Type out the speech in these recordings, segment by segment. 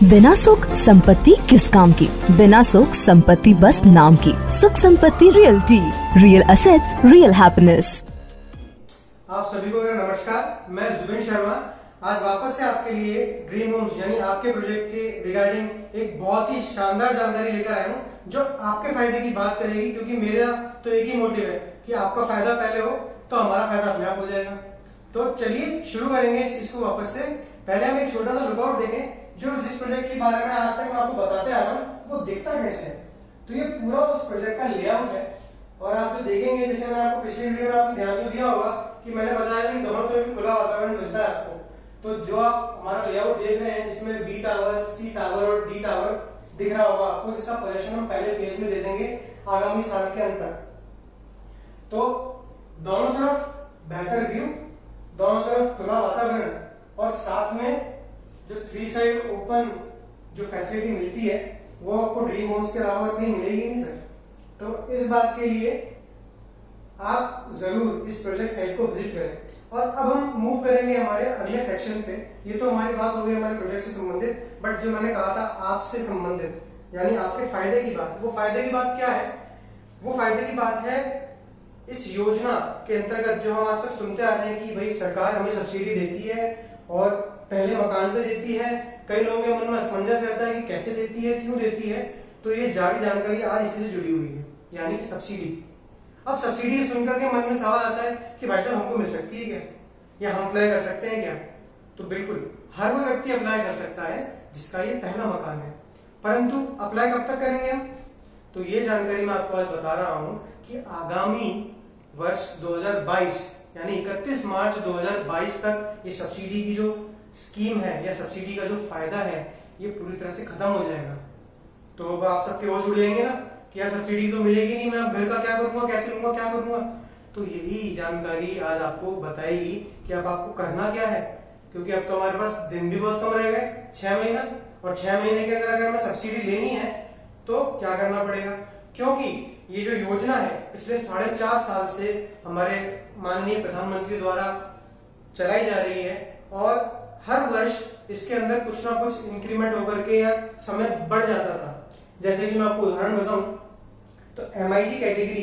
बिना सुख संपत्ति किस काम की, बिना सुख संपत्ति बस नाम की। सुख संपत्ति realty, real assets, real happiness. आप सभी को मेरा नमस्कार। मैं जुबिन शर्मा आज वापस से आपके लिए ड्रीम होम्स यानी आपके प्रोजेक्ट के रिगार्डिंग एक बहुत ही शानदार जानकारी लेकर आया हूँ जो आपके फायदे की बात करेगी, क्योंकि मेरा तो एक ही मोटिव है कि आपका फायदा पहले हो तो हमारा फायदा अपने आप हो जाएगा। तो चलिए शुरू करेंगे इसको वापस से। पहले हम एक छोटा सा लुकआउट देखें जो जिस प्रोजेक्ट के बारे में आज तक मैं आपको बताते आ रहा हूँ वो दिखता कैसे है। तो ये पूरा उस प्रोजेक्ट का लेआउट है और आप जो देखेंगे, जैसे मैंने आपको पिछली वीडियो में आपने ध्यान तो दिया होगा कि मैंने बताया कि दोनों तरफ खुला वातावरण मिलता है आपको। तो जो आप हमारा लेआउट देख रहे हैं जिसमें बी टावर, सी टावर और डी टावर दिख रहा होगा आपको, इसका पोजीशन हम पहले फेज में दे देंगे आगामी साल के अंत तक। तो दोनों तरफ बेहतर व्यू, दोनों तरफ खुला वातावरण और साथ में जो 3 साइड ओपन जो फैसिलिटी मिलती है वो आपको ड्रीम होम्स के अलावा कहीं मिलेगी नहीं सर। तो इस बात के लिए आप जरूर इस प्रोजेक्ट साइट को विजिट करें। और अब हम मूव करेंगे हमारे अगले सेक्शन पे। ये तो हमारी बात हो गई हमारे प्रोजेक्ट से संबंधित, बट जो मैंने कहा था आपसे संबंधित यानी आपके फायदे की बात, वो फायदे की बात क्या है? वो फायदे की बात है इस योजना के अंतर्गत जो हम आज तक सुनते आ रहे हैं कि भाई सरकार हमें सब्सिडी देती है और पहले मकान पे देती है। कई लोगों के मन में असमंजस रहता है कि कैसे देती है, क्यों देती है। तो ये जारी जानकारी आज इसी से जुड़ी हुई है, यानी सब्सिडी। अब सब्सिडी सुनकर के मन में सवाल आता है कि भाई साहब हमको मिल सकती है क्या, या हम अप्लाई कर सकते हैं क्या? तो बिल्कुल हर वो व्यक्ति अप्लाई कर सकता है जिसका ये पहला मकान है, परंतु अप्लाई कब तक करेंगे हम? तो ये जानकारी मैं आपको आज बता रहा हूं कि आगामी वर्ष 2022 यानी 31 मार्च 2022 तक ये सब्सिडी की जो स्कीम है या सब्सिडी का जो फायदा है ये पूरी तरह से खत्म हो जाएगा। तो अब आप सबके होश उड़ जाएंगे ना कि यार सब्सिडी तो मिलेगी नहीं, मैं अब घर का क्या करूंगा, कैसे लूंगा, क्या करूंगा। तो यही जानकारी आज आपको बताएगी कि अब आपको करना क्या है, क्योंकि अब तो हमारे पास दिन भी बहुत कम रह गए, 6 महीना। और 6 महीने के अंदर अगर हमें सब्सिडी लेनी है तो क्या करना पड़ेगा? क्योंकि ये जो योजना है पिछले 4.5 साल से हमारे माननीय प्रधानमंत्री द्वारा चलाई जा रही है और हर वर्ष इसके अंदर कुछ ना कुछ इंक्रीमेंट होकर के या समय बढ़ जाता था। जैसे कि मैं आपको उदाहरण बताऊं तो MIG कैटेगरी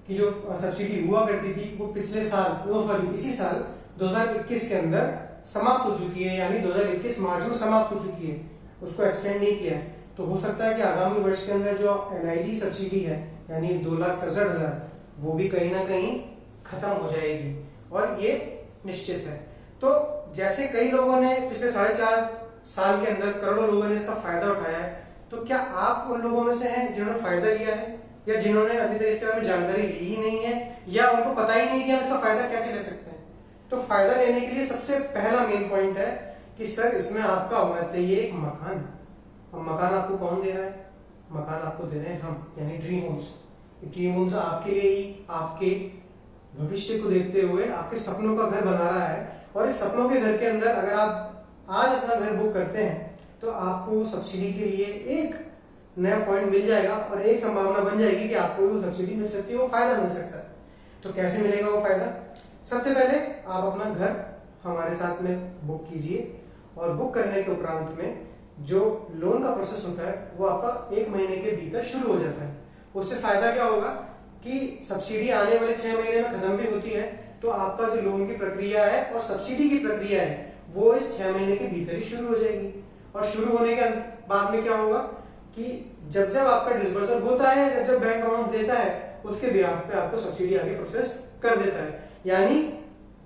की जो सब्सिडी हुआ करती थी वो पिछले साल इसी साल 2021 के अंदर समाप्त हो चुकी है, यानी 2021 मार्च में समाप्त हो चुकी है, उसको एक्सटेंड नहीं किया है। तो हो सकता है कि आगामी वर्ष के अंदर जो LIG सब्सिडी है यानी 2,67,000 वो भी कहीं ना कहीं खत्म हो जाएगी और ये निश्चित है। तो जैसे कई लोगों ने पिछले 4.5 साल के अंदर करोड़ों लोगों ने इसका फायदा उठाया है, तो क्या आप उन लोगों में से हैं जिन्होंने फायदा लिया है या जिन्होंने अभी तक इसके बारे में जानकारी ली ही नहीं है या उनको पता ही नहीं कि हम इसका फायदा कैसे ले सकते हैं? तो फायदा लेने के लिए सबसे पहला मेन पॉइंट है कि सर इसमें आपका होना चाहिए एक मकान। अब मकान आपको कौन दे रहा है? मकान आपको दे रहे हैं हम, यानी ड्रीम होम्स। ड्रीम होम्स आपके लिए ही आपके भविष्य को देखते हुए आपके सपनों का घर बना रहा है। और इस सपनों के घर के अंदर अगर आप आज अपना घर बुक करते हैं तो आपको सब्सिडी के लिए एक नया पॉइंट मिल जाएगा और एक संभावना बन जाएगी कि आपको वो सब्सिडी मिल सकती है, वो फायदा मिल सकता है। तो कैसे मिलेगा वो फायदा? सबसे पहले आप अपना घर हमारे साथ में बुक कीजिए और बुक करने के उपरांत में जो लोन का प्रोसेस होता है वो आपका 1 महीने के भीतर शुरू हो जाता है। उससे फायदा क्या होगा कि सब्सिडी आने वाले 6 महीने में खत्म भी होती है, तो आपका जो लोन की प्रक्रिया है और सब्सिडी की प्रक्रिया है वो इस 6 महीने के भीतर ही शुरू हो जाएगी। और शुरू होने के बाद में क्या होगा कि जब जब आपका डिसबर्सल होता है, जब जब बैंक अमाउंट देता है, उसके बिहाफ पे आपको सब्सिडी आगे प्रोसेस कर देता है। यानी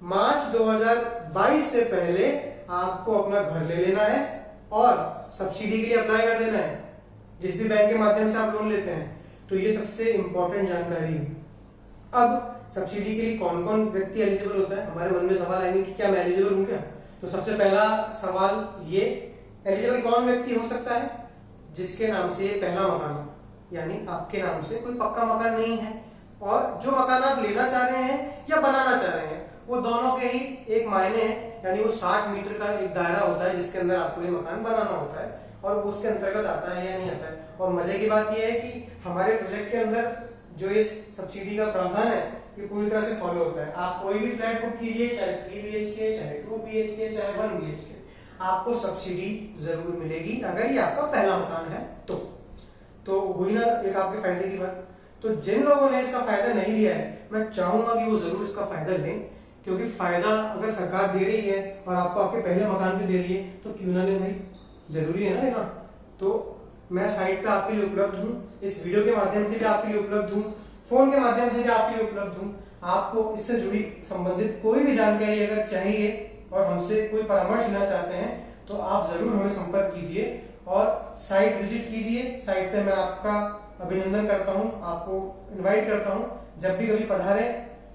मार्च 2022 से पहले आपको अपना घर ले लेना है और सब्सिडी के लिए अप्लाई कर देना है, जिस भी बैंक के माध्यम से आप लोन लेते हैं। तो ये सबसे इंपॉर्टेंट जानकारी है। अब सब्सिडी के लिए कौन कौन व्यक्ति एलिजिबल होता है? हमारे मन में सवाल आएंगे कि क्या मैं एलिजिबल हूं क्या? तो सबसे पहला सवाल ये, एलिजिबल कौन व्यक्ति हो सकता है? जिसके नाम से पहला मकान हो, यानी आपके नाम से कोई पक्का मकान नहीं है और जो मकान आप लेना चाह रहे हैं या बनाना चाह रहे हैं वो दोनों के ही एक मायने हैं, यानी वो 60 मीटर का एक दायरा होता है जिसके अंदर आपको ये मकान बनाना होता है और वो उसके अंतर्गत आता है या नहीं आता है। और मजे की बात यह है कि हमारे प्रोजेक्ट के अंदर जो ये सब्सिडी का प्रावधान है ये पूरी तरह से फॉलो होता है। आप कोई भी फ्लैट बुक कीजिए, चाहे 3 BHK, चाहे 2 BHK, चाहे 1 BHK, आपको सब्सिडी जरूर मिलेगी अगर ये आपका पहला मकान है तो वही ना एक आपके फायदे की बात। तो जिन लोगों ने इसका फायदा नहीं लिया है, मैं चाहूंगा कि वो जरूर इसका फायदा लें, क्योंकि फायदा अगर सरकार दे रही है और आपको आपके पहले मकान पे दे रही है तो क्यों ना लें भाई, जरूरी है ना लेना। तो मैं साइट पे आपके लिए उपलब्ध हूँ, इस वीडियो के माध्यम से भी आपके लिए उपलब्ध हूँ, फोन के माध्यम से भी आपके लिए उपलब्ध हूँ। आपको इससे जुड़ी संबंधित कोई भी जानकारी अगर चाहिए और हमसे कोई परामर्श लेना चाहते हैं तो आप जरूर हमें संपर्क कीजिए और साइट विजिट कीजिए। साइट पे मैं आपका अभिनंदन करता हूँ, आपको इनवाइट करता हूँ, जब भी कभी पधारें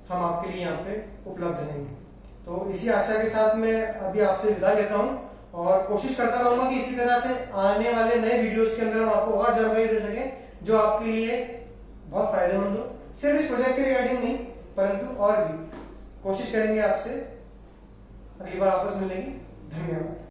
हम आपके लिए यहाँ पे उपलब्ध रहेंगे। तो इसी आशा के साथ मैं अभी आपसे विदा लेता हूँ और कोशिश करता रहूंगा कि इसी तरह से आने वाले नए वीडियोस के अंदर हम आपको और जानकारी दे सकें जो आपके लिए बहुत फायदेमंद हो, सिर्फ इस प्रोजेक्ट के रिगार्डिंग नहीं परंतु और भी कोशिश करेंगे आपसे अगली बार आपस मिलेंगे। धन्यवाद।